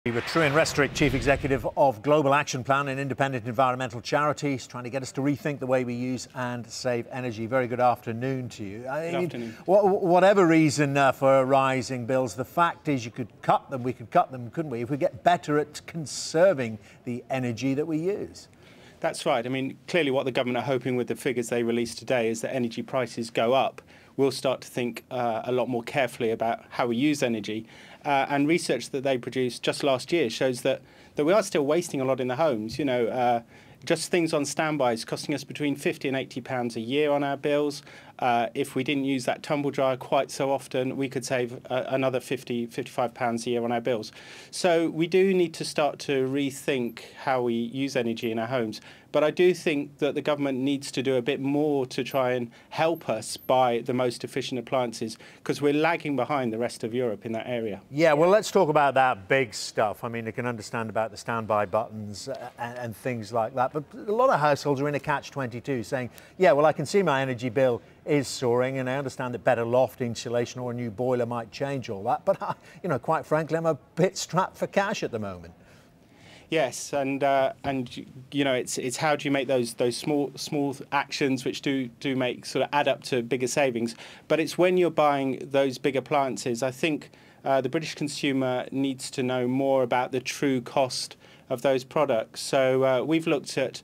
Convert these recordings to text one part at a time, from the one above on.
With Trewin Restorick, Chief Executive of Global Action Plan, an independent environmental charity, he's trying to get us to rethink the way we use and save energy. Very good afternoon to you. Good afternoon. Whatever reason for rising bills, the fact is you could cut them, we could cut them, couldn't we, if we get better at conserving the energy that we use? That's right. I mean, clearly what the government are hoping with the figures they released today is that energy prices go up. We'll start to think a lot more carefully about how we use energy. And research that they produced just last year shows that we are still wasting a lot in the homes. You know, just things on standby is costing us between £50 and £80 a year on our bills. If we didn't use that tumble dryer quite so often, we could save another £55 a year on our bills. So we do need to start to rethink how we use energy in our homes. But I do think that the government needs to do a bit more to try and help us buy the most efficient appliances, because we're lagging behind the rest of Europe in that area. Yeah, well, let's talk about that big stuff. I mean, I can understand about the standby buttons and things like that. But a lot of households are in a catch-22 saying, yeah, well, I can see my energy bill is soaring, and I understand that better loft insulation or a new boiler might change all that. But, you know, quite frankly, I'm a bit strapped for cash at the moment. Yes, and you know, it's how do you make those small actions which do make sort of add up to bigger savings. But it's when you're buying those big appliances, I think the British consumer needs to know more about the true cost of those products. So we've looked at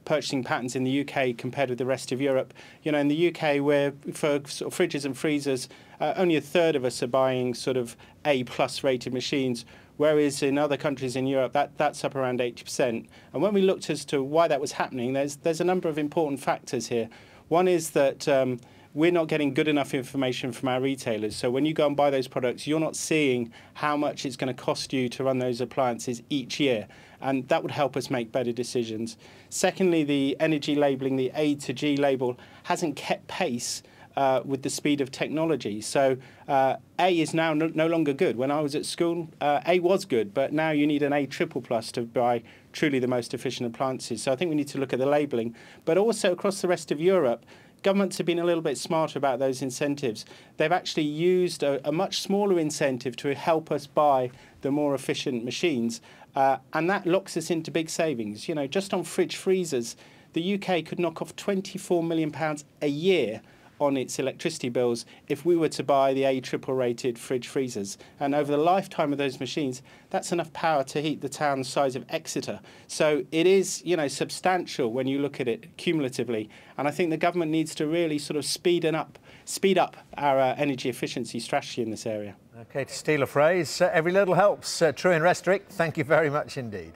purchasing patterns in the UK compared with the rest of Europe. You know, in the UK, where for sort of fridges and freezers, only a third of us are buying sort of A+ rated machines, whereas in other countries in Europe, that's up around 80%. And when we looked as to why that was happening, there's a number of important factors here. One is that we're not getting good enough information from our retailers. So when you go and buy those products, you're not seeing how much it's going to cost you to run those appliances each year. And that would help us make better decisions. Secondly, the energy labelling, the A to G label, hasn't kept pace with the speed of technology. So A is now no longer good. When I was at school, A was good, but now you need an A++ to buy truly the most efficient appliances. So I think we need to look at the labelling. But also across the rest of Europe, governments have been a little bit smarter about those incentives. They've actually used a much smaller incentive to help us buy the more efficient machines. And that locks us into big savings. You know, just on fridge freezers, the UK could knock off £24 million a year on its electricity bills if we were to buy the A+ rated fridge freezers. And over the lifetime of those machines, that's enough power to heat the town the size of Exeter. So it is, you know, substantial when you look at it cumulatively. And I think the government needs to really sort of speed up our energy efficiency strategy in this area. OK, to steal a phrase, every little helps. Trewin Restorick, thank you very much indeed.